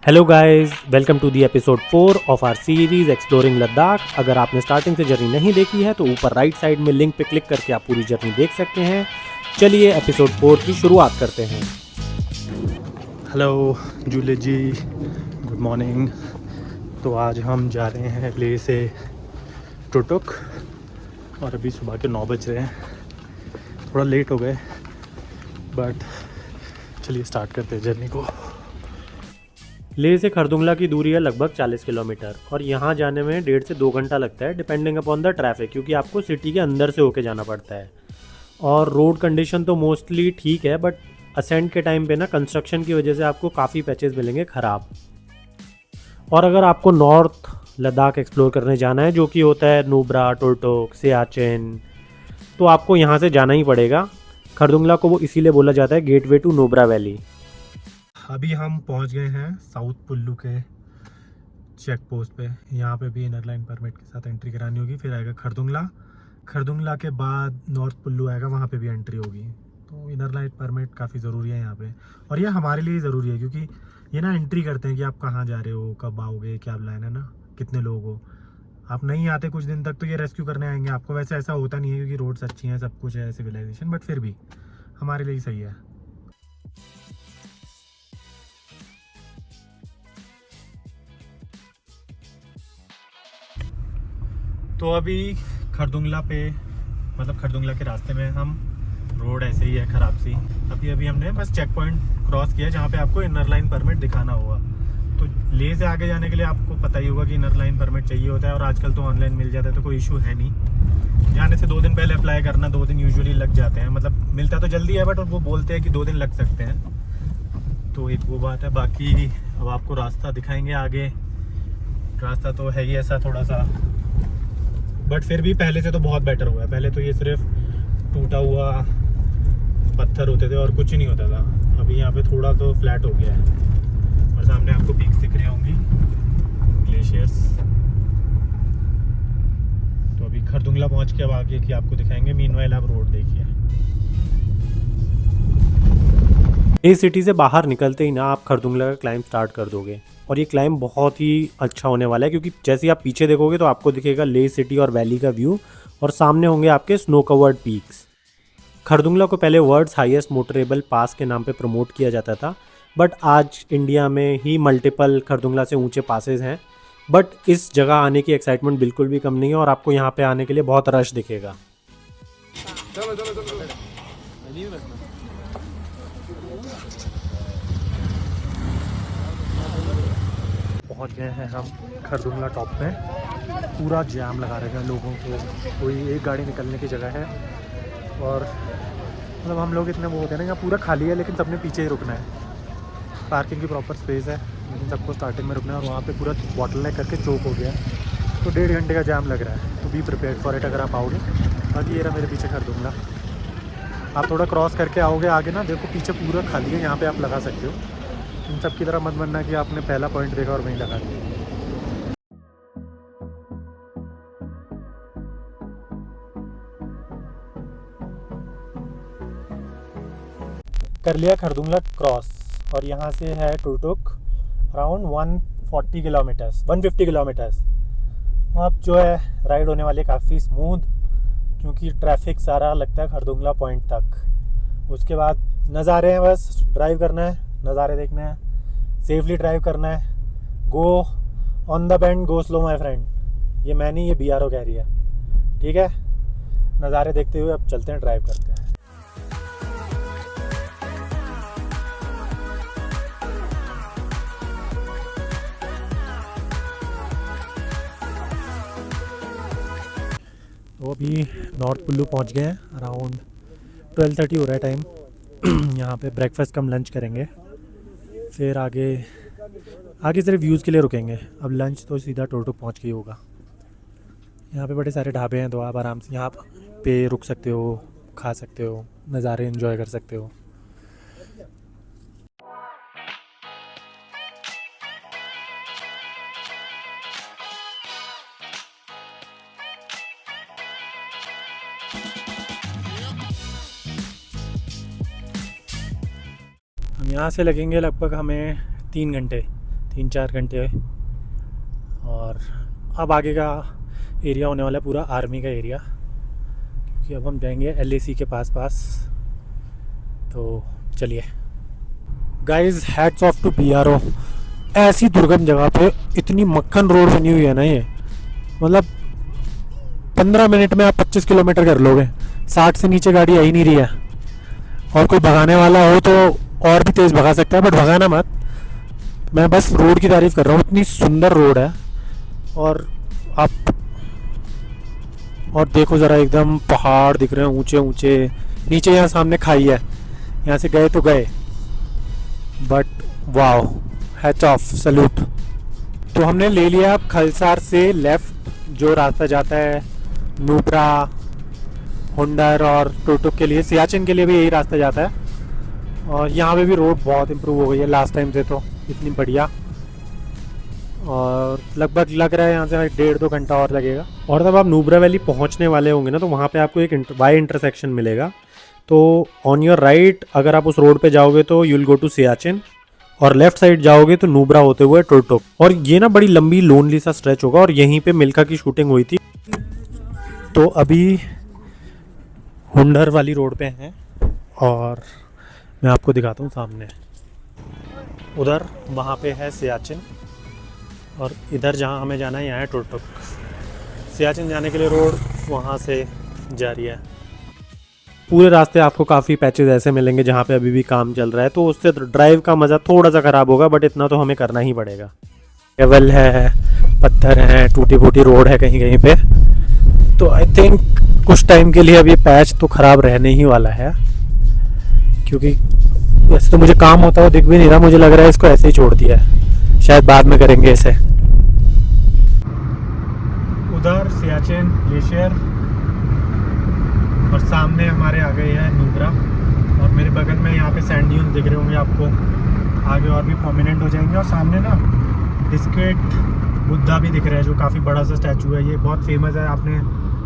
Hello guys, welcome to the episode 4 of our series exploring Ladakh. अगर आपने starting से journey नहीं देखी है तो ऊपर राइट साइड में लिंक पे क्लिक करके आप पूरी जर्नी देख सकते हैं। चलिए एपिसोड 4 की शुरुआत करते हैं। हेलो जूले जी, गुड मॉर्निंग। तो आज हम जा रहे हैं ले से टुटुक और अभी सुबह के 9 बज रहे हैं। थोड़ा लेट हो गए बट चलिए स्टार्ट करते हैं जर्नी को। लेह से खरदुंगला की दूरी है लगभग 40 किलोमीटर और यहाँ जाने में 1.5 से 2 घंटा लगता है डिपेंडिंग अपॉन द ट्रैफिक, क्योंकि आपको सिटी के अंदर से होके जाना पड़ता है। और रोड कंडीशन तो मोस्टली ठीक है बट असेंट के टाइम पे ना कंस्ट्रक्शन की वजह से आपको काफ़ी पैचेस मिलेंगे ख़राब। और अगर आपको नॉर्थ लद्दाख एक्सप्लोर करने जाना है जो कि होता है नुब्रा, टोटोक, सियाचिन, तो आपको यहाँ से जाना ही पड़ेगा। खरदुंगला को वो इसीलिए बोला जाता है गेटवे टू नुब्रा वैली। अभी हम पहुंच गए हैं साउथ पुल्लू के चेक पोस्ट पे। यहाँ पे भी इनर लाइन परमिट के साथ एंट्री करानी होगी। फिर आएगा खरदुंगला, खरदुंगला के बाद नॉर्थ पुल्लू आएगा, वहाँ पे भी एंट्री होगी। तो इनर लाइन परमिट काफ़ी ज़रूरी है यहाँ पे, और ये हमारे लिए ज़रूरी है क्योंकि ये ना एंट्री करते हैं कि आप कहाँ जा रहे हो, कब आओगे, क्या प्लान है ना, कितने लोग हो। आप नहीं आते कुछ दिन तक तो ये रेस्क्यू करने आएंगे आपको। वैसे ऐसा होता नहीं है क्योंकि रोड्स अच्छी हैं, सब कुछ है सिविलाइजेशन, बट फिर भी हमारे लिए सही है। तो अभी खरदुंगला पे, मतलब खरदुंगला के रास्ते में हम, रोड ऐसे ही है ख़राब सी। अभी हमने बस चेक पॉइंट क्रॉस किया जहाँ पे आपको इनर लाइन परमिट दिखाना होगा। तो ले से आगे जाने के लिए आपको पता ही होगा कि इनर लाइन परमिट चाहिए होता है, और आजकल तो ऑनलाइन मिल जाता है तो कोई इशू है नहीं। जाने से 2 दिन पहले अप्लाई करना, 2 दिन यूजुअली लग जाते हैं। मतलब मिलता तो जल्दी है बट वो बोलते हैं कि 2 दिन लग सकते हैं। तो एक वो बात है। बाकी अब आपको रास्ता दिखाएंगे आगे। रास्ता तो है ही ऐसा थोड़ा सा, बट फिर भी पहले से तो बहुत बेटर हुआ है। पहले तो ये सिर्फ टूटा हुआ पत्थर होते थे और कुछ नहीं होता था। अभी यहाँ पे थोड़ा तो फ्लैट हो गया है। और सामने आपको पीक्स दिख रही होंगी, ग्लेशियर्स। तो अभी खरदुंगला पहुँच के अब आगे की आपको दिखाएंगे। मीनवाइल आप रोड देखिए। ये सिटी से बाहर निकलते ही ना आप खरदुंगला का क्लाइंब स्टार्ट कर दोगे, और ये क्लाइंब बहुत ही अच्छा होने वाला है क्योंकि जैसे ही आप पीछे देखोगे तो आपको दिखेगा लेह सिटी और वैली का व्यू, और सामने होंगे आपके स्नो कवर्ड पीक्स। खरदुंगला को पहले वर्ल्ड्स हाईएस्ट मोटरेबल पास के नाम पे प्रमोट किया जाता था, बट आज इंडिया में ही मल्टीपल खरदुंगला से ऊंचे पासेस हैं। बट इस जगह आने की एक्साइटमेंट बिल्कुल भी कम नहीं है और आपको यहाँ पे आने के लिए बहुत रश दिखेगा। पहुंच गए हैं हम खरदुंगला टॉप पे। पूरा जाम लगा रखा है लोगों को, कोई एक गाड़ी निकलने की जगह है। और मतलब हम लोग इतने वो होते हैं ना, पूरा खाली है लेकिन सबने पीछे ही रुकना है। पार्किंग की प्रॉपर स्पेस है लेकिन सबको स्टार्टिंग में रुकना है, और वहाँ पे पूरा बॉटल नेक करके चौक हो गया है। तो 1.5 घंटे का जाम लग रहा है। तो बी प्रिपेयर्ड फॉर इट अगर आप आओगे। बाकी ये रहा मेरे पीछे खरदुंगला। आप थोड़ा क्रॉस करके आओगे आगे ना, देखो पीछे पूरा खाली है, यहाँ पर आप लगा सकते हो। इन सब की तरह मत बनना कि आपने पहला पॉइंट देखा और वहीं लगा दिया। कर लिया खरदुंगला क्रॉस, और यहाँ से है टुटुक अराउंड 140 किलोमीटर्स, 150 किलोमीटर्स। अब जो है राइड होने वाली काफ़ी स्मूथ, क्योंकि ट्रैफिक सारा लगता है खरदुंगला पॉइंट तक। उसके बाद नज़ारे हैं, बस ड्राइव करना है, नज़ारे देखना है, सेफली ड्राइव करना है। Go on the bend, go slow my friend. ये मैं नहीं, ये BRO कह रही है। ठीक है, नज़ारे देखते हुए अब चलते हैं, ड्राइव करते हैं। तो अभी नॉर्थ कुल्लू पहुंच गए हैं। अराउंड 12:30 हो रहा है टाइम। यहाँ पे ब्रेकफास्ट कम लंच करेंगे, फिर आगे सिर्फ व्यूज़ के लिए रुकेंगे। अब लंच तो सीधा टोटुक पहुँच के ही होगा। यहाँ पे बड़े सारे ढाबे हैं तो आप आराम से यहाँ पे रुक सकते हो, खा सकते हो, नज़ारे एंजॉय कर सकते हो। हम यहाँ से लगेंगे लगभग हमें 3 घंटे। 3-4 घंटे। और अब आगे का एरिया होने वाला है पूरा आर्मी का एरिया, क्योंकि अब हम जाएंगे LAC के पास। तो चलिए guys, hats off to BRO। ऐसी दुर्गम जगह पे इतनी मक्खन रोड बनी हुई है ना, ये मतलब 15 मिनट में आप 25 किलोमीटर कर लोगे। 60 से नीचे गाड़ी आ ही नहीं रही है। और कोई भगाने वाला हो तो और भी तेज़ भगा सकता है, बट भगाना मत। मैं बस रोड की तारीफ़ कर रहा हूँ, इतनी सुंदर रोड है। और आप और देखो ज़रा, एकदम पहाड़ दिख रहे हैं ऊंचे ऊंचे। नीचे यहाँ सामने खाई है, यहाँ से गए तो गए, but wow, hats off, salute. तो हमने ले लिया खलसार से लेफ़्ट, जो रास्ता जाता है नुब्रा, हुंडर और टुटुक के लिए। सियाचिन के लिए भी यही रास्ता जाता है। और यहाँ पे भी रोड बहुत इम्प्रूव हो गई है लास्ट टाइम से, तो इतनी बढ़िया। और लगभग लग रहा है यहाँ से 1.5-2 घंटा और लगेगा। और जब आप नुब्रा वैली पहुँचने वाले होंगे ना, तो वहाँ पे आपको एक वाई इंटरसेक्शन मिलेगा। तो ऑन योर राइट अगर आप उस रोड पे जाओगे तो you will go to Siachen, और लेफ्ट साइड जाओगे तो नुब्रा होते हुए टुटुक। और ये ना बड़ी लंबी लोनली सा स्ट्रेच होगा, और यहीं पे मिल्खा की शूटिंग हुई थी। तो अभी हुंडर वाली रोड पे हैं, और मैं आपको दिखाता हूँ सामने। उधर वहाँ पे है सियाचिन, और इधर जहाँ हमें जाना है यहाँ है टुटुक। सियाचिन जाने के लिए रोड वहाँ से जा रही है। पूरे रास्ते आपको काफ़ी पैचेस ऐसे मिलेंगे जहाँ पे अभी भी काम चल रहा है, तो उससे ड्राइव का मज़ा थोड़ा सा ख़राब होगा, बट इतना तो हमें करना ही पड़ेगा। केवल है, पत्थर हैं, टूटी फूटी रोड है कहीं कहीं पे। तो आई थिंक कुछ टाइम के लिए अब ये पैच तो ख़राब रहने ही वाला है, क्योंकि वैसे तो मुझे काम होता हुआ दिख भी नहीं रहा। मुझे लग रहा है इसको ऐसे ही छोड़ दिया है, शायद बाद में करेंगे इसे। उधर सियाचिन ग्लेशियर, और सामने हमारे आ गए हैं नुब्रा। और मेरे बगल में यहाँ पे सैंड ड्यून्स दिख रहे होंगे आपको, आगे और भी प्रोमिनेंट हो जाएंगे। और सामने ना डिस्केट बुद्धा भी दिख रहा है, जो काफ़ी बड़ा सा स्टैचू है। ये बहुत फेमस है, आपने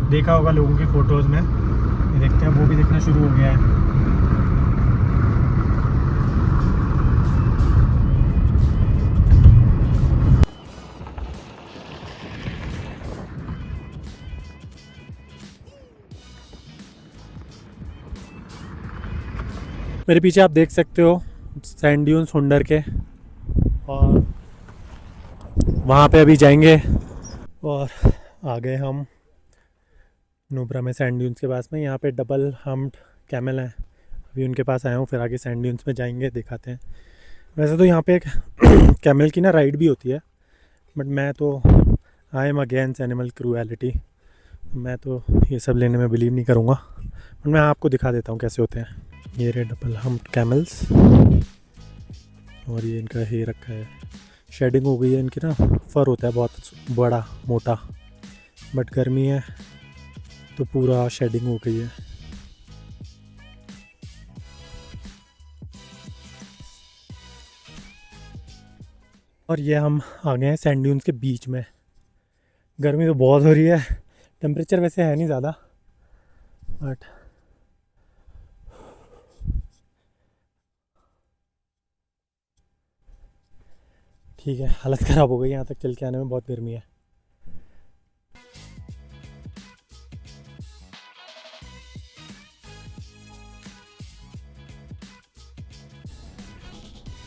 देखा होगा लोगों की फ़ोटोज़ में। ये देखते हैं, वो भी दिखना शुरू हो गया है। मेरे पीछे आप देख सकते हो सैंड ड्यून्स हुंडर के, और वहाँ पे अभी जाएंगे। और आ गए हम नुब्रा में सैंड ड्यून्स के पास में। यहाँ पे डबल हम्प्ड कैमल हैं, अभी उनके पास आया हूँ। फिर आगे सैंड ड्यून्स में जाएंगे, दिखाते हैं। वैसे तो यहाँ पे एक कैमल की ना राइड भी होती है, बट मैं तो I am against animal cruelty, मैं तो ये सब लेने में बिलीव नहीं करूँगा। बट मैं आपको दिखा देता हूँ कैसे होते हैं। ये रहे डबल हम्प्ड कैमल्स, और ये इनका हेयर रखा है, शेडिंग हो गई है इनकी ना। फर होता है बहुत बड़ा मोटा, बट गर्मी है तो पूरा शेडिंग हो गई है। और ये हम आ गए हैं सैंड ड्यून्स के बीच में। गर्मी तो बहुत हो रही है, टेम्परेचर वैसे है नहीं ज़्यादा, बट ठीक है। हालत ख़राब हो गई, यहाँ तक चल के आने में बहुत गर्मी है।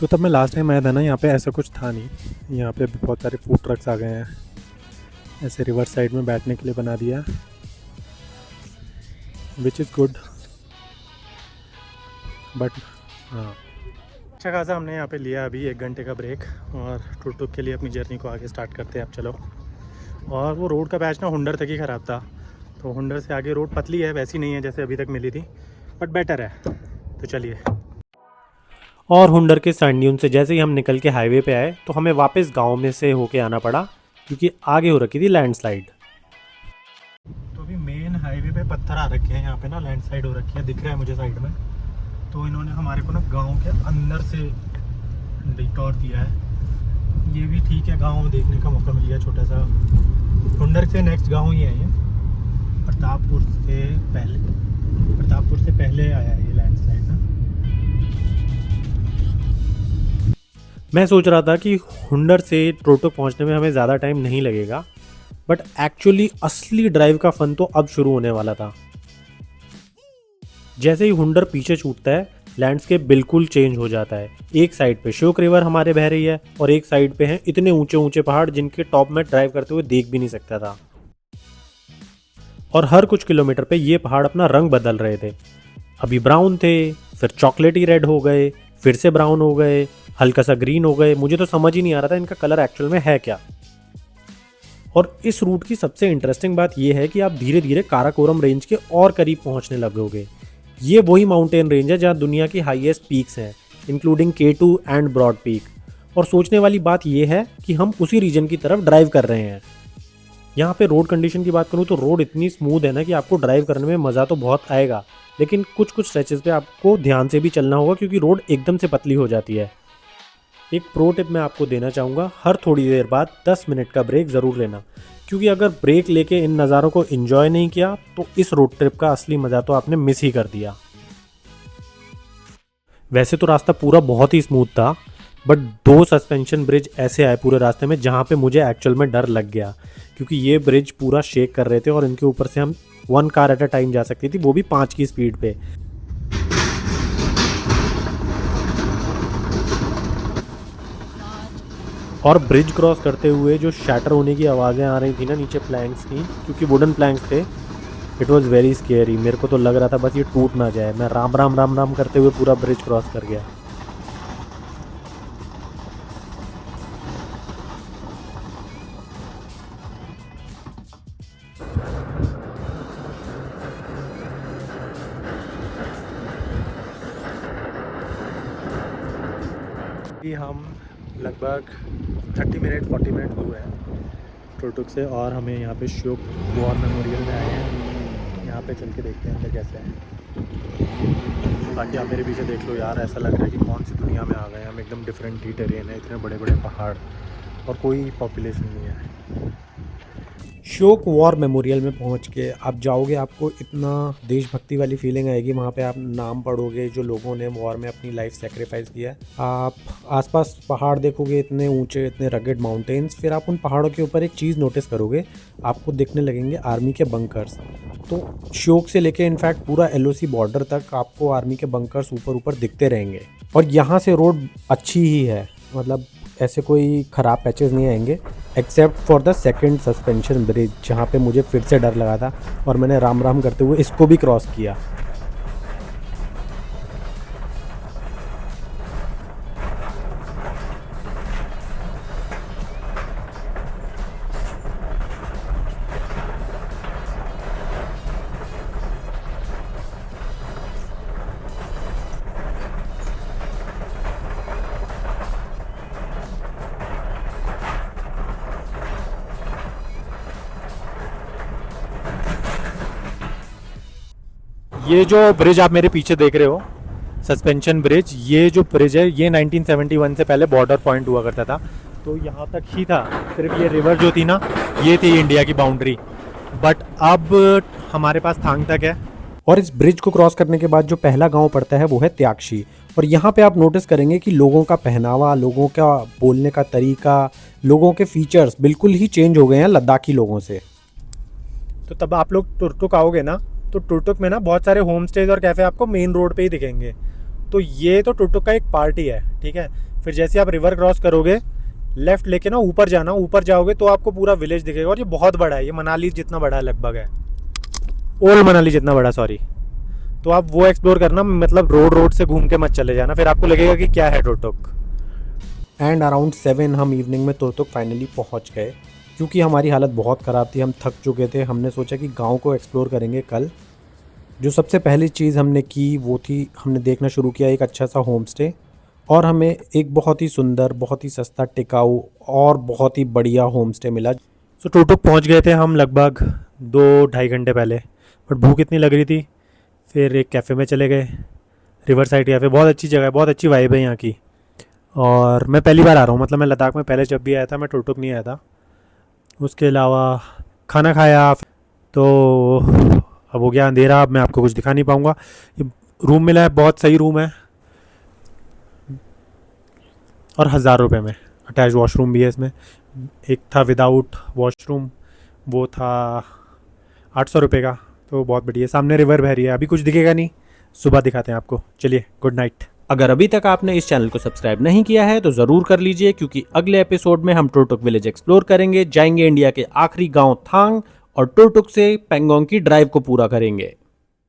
तो तब मैं लास्ट टाइम आया था ना, यहाँ पे ऐसा कुछ था नहीं। यहाँ पे बहुत सारे फूड ट्रक्स आ गए हैं, ऐसे रिवर साइड में बैठने के लिए बना दिया, विच इज़ गुड। बट हाँ, अच्छा खासा हमने यहाँ पे लिया अभी 1 घंटे का ब्रेक, और टुक के लिए अपनी जर्नी को आगे स्टार्ट करते हैं अब। चलो। और वो रोड का पैच ना हुंडर तक ही ख़राब था, तो हुंडर से आगे रोड पतली है, वैसी नहीं है जैसे अभी तक मिली थी, बट बेटर है। तो चलिए। और हुंडर के सैंड ड्यून से जैसे ही हम निकल के हाईवे पे आए, तो हमें वापस गांव में से होके आना पड़ा, क्योंकि आगे हो रखी थी लैंडस्लाइड। तो अभी मेन हाईवे पे पत्थर आ रखे हैं, यहाँ पे ना लैंडस्लाइड हो रखी है, दिख रहा है मुझे साइड में। तो इन्होंने हमारे को ना गांव के अंदर से डिटॉर दिया है। ये भी ठीक है, गांव देखने का मौका मिल गया छोटा सा। हुंडर से नेक्स्ट गांव ही है ये, प्रतापपुर से पहले आया है ये लैंडस्लाइड ना। मैं सोच रहा था कि हुंडर से ट्रोटुक पहुंचने में हमें ज़्यादा टाइम नहीं लगेगा, बट एक्चुअली असली ड्राइव का फन तो अब शुरू होने वाला था। जैसे ही हुंडर पीछे छूटता है, लैंडस्केप बिल्कुल चेंज हो जाता है। एक साइड पे श्योक रिवर हमारे बह रही है और एक साइड पे हैं इतने ऊंचे ऊंचे पहाड़ जिनके टॉप में ड्राइव करते हुए देख भी नहीं सकता था। और हर कुछ किलोमीटर पे ये पहाड़ अपना रंग बदल रहे थे। अभी ब्राउन थे, फिर चॉकलेटी रेड हो गए, फिर से ब्राउन हो गए, हल्का सा ग्रीन हो गए। मुझे तो समझ ही नहीं आ रहा था इनका कलर एक्चुअल में है क्या। और इस रूट की सबसे इंटरेस्टिंग बात यह है कि आप धीरे धीरे काराकोरम रेंज के और करीब पहुंचने लगोगे। ये वही माउंटेन रेंज है जहां दुनिया की हाईएस्ट पीक्स हैं, including K2 and broad peak. और सोचने वाली बात यह है कि हम उसी रीजन की तरफ ड्राइव कर रहे हैं। यहाँ पे रोड कंडीशन की बात करूँ तो रोड इतनी स्मूथ है ना कि आपको ड्राइव करने में मज़ा तो बहुत आएगा, लेकिन कुछ कुछ स्ट्रेचेस पे आपको ध्यान से भी चलना होगा क्योंकि रोड एकदम से पतली हो जाती है। एक प्रो टिप मैं आपको देना चाहूँगा, हर थोड़ी देर बाद 10 मिनट का ब्रेक ज़रूर लेना, क्योंकि अगर ब्रेक लेके इन नज़ारों को एंजॉय नहीं किया तो इस रोड ट्रिप का असली मज़ा तो आपने मिस ही कर दिया। वैसे तो रास्ता पूरा बहुत ही स्मूथ था, बट 2 सस्पेंशन ब्रिज ऐसे आए पूरे रास्ते में जहाँ पे मुझे एक्चुअल में डर लग गया, क्योंकि ये ब्रिज पूरा शेक कर रहे थे और इनके ऊपर से हम 1 कार एट अ टाइम जा सकती थी, वो भी 5 की स्पीड पे। और ब्रिज क्रॉस करते हुए जो शैटर होने की आवाज़ें आ रही थी ना नीचे प्लैंक्स की, क्योंकि वुडन प्लैंक्स थे, इट वॉज़ वेरी स्केरी। मेरे को तो लग रहा था बस ये टूट ना जाए। मैं राम राम राम राम करते हुए पूरा ब्रिज क्रॉस कर गया। कि हम लगभग 40 मिनट दूर हैं टुकटुक से, और हमें यहाँ पे श्योक वॉर मेमोरियल में आए हैं। यहाँ पे चल के देखते हैं अंदर कैसे है। बाकी आप मेरे पीछे देख लो यार, ऐसा लग रहा है कि कौन सी दुनिया में आ गए हम। एकदम डिफरेंट ही टेरेन है, इतने बड़े बड़े पहाड़ और कोई पॉपुलेशन नहीं है। श्योक वॉर मेमोरियल में पहुंच के आप जाओगे, आपको इतना देशभक्ति वाली फीलिंग आएगी। वहाँ पे आप नाम पढ़ोगे जो लोगों ने वॉर में अपनी लाइफ सेक्रीफाइस किया है। आप आसपास पहाड़ देखोगे, इतने ऊंचे, इतने रगेड माउंटेन्स। फिर आप उन पहाड़ों के ऊपर एक चीज़ नोटिस करोगे, आपको दिखने लगेंगे आर्मी के बंकर्स। तो श्योक से लेके इनफैक्ट पूरा LOC बॉर्डर तक आपको आर्मी के बंकर्स ऊपर ऊपर दिखते रहेंगे। और यहाँ से रोड अच्छी ही है, मतलब ऐसे कोई ख़राब पैचेस नहीं आएंगे, except for the second suspension bridge, जहाँ पे मुझे फिर से डर लगा था और मैंने राम राम करते हुए इसको भी क्रॉस किया। ये जो ब्रिज आप मेरे पीछे देख रहे हो, सस्पेंशन ब्रिज, ये जो ब्रिज है ये 1971 से पहले बॉर्डर पॉइंट हुआ करता था। तो यहाँ तक ही था, सिर्फ ये रिवर जो थी ना, ये थी इंडिया की बाउंड्री। बट अब हमारे पास थांग तक है। और इस ब्रिज को क्रॉस करने के बाद जो पहला गांव पड़ता है वो है त्यागशी। और यहाँ पे आप नोटिस करेंगे कि लोगों का पहनावा, लोगों का बोलने का तरीका, लोगों के फीचर्स बिल्कुल ही चेंज हो गए हैं लद्दाखी लोगों से। तो तब आप लोग टुकटुक आओगे ना, तो टुकटुक में ना बहुत सारे होम स्टेज और कैफ़े आपको मेन रोड पे ही दिखेंगे। तो ये तो टुकटुक का एक पार्टी है, ठीक है। फिर जैसे आप रिवर क्रॉस करोगे, लेफ्ट लेके ना ऊपर जाना, ऊपर जाओगे तो आपको पूरा विलेज दिखेगा। और ये बहुत बड़ा है, ये मनाली जितना बड़ा है लगभग है, ओल्ड मनाली जितना बड़ा, सॉरी। तो आप वो एक्सप्लोर करना, मतलब रोड से घूम के मत चले जाना, फिर आपको लगेगा कि क्या है टुकटुक। एंड अराउंड 7 हम इवनिंग में टुकटुक फाइनली पहुंच गए। क्योंकि हमारी हालत बहुत ख़राब थी, हम थक चुके थे, हमने सोचा कि गांव को एक्सप्लोर करेंगे कल। जो सबसे पहली चीज़ हमने की वो थी, हमने देखना शुरू किया एक अच्छा सा होम स्टे, और हमें एक बहुत ही सुंदर, बहुत ही सस्ता, टिकाऊ और बहुत ही बढ़िया होम स्टे मिला। सो टुकटुक पहुंच गए थे हम लगभग 2-2.5 घंटे पहले, बट भूख इतनी लग रही थी। फिर एक कैफ़े में चले गए, रिवर साइड कैफ़े। बहुत अच्छी जगह है, बहुत अच्छी वाइब है यहाँ की। और मैं पहली बार आ रहा हूँ, मतलब मैं लद्दाख में पहले जब भी आया था, मैं टुकटुक नहीं आया था। उसके अलावा खाना खाया, तो अब हो गया अंधेरा, अब मैं आपको कुछ दिखा नहीं पाऊँगा। रूम मिला है, बहुत सही रूम है। और 1000 रुपये में। अटैच वॉशरूम भी है इसमें। एक था विदाउट वॉशरूम, वो था 800 रुपये का। तो बहुत बढ़िया। सामने रिवर बह रही है, अभी कुछ दिखेगा नहीं, सुबह दिखाते हैं आपको। चलिए, गुड नाइट। अगर अभी तक आपने इस चैनल को सब्सक्राइब नहीं किया है तो ज़रूर कर लीजिए, क्योंकि अगले एपिसोड में हम टुरटुक विलेज एक्सप्लोर करेंगे, जाएंगे इंडिया के आखिरी गांव थांग और टुरटुक से पेंगोंग की ड्राइव को पूरा करेंगे।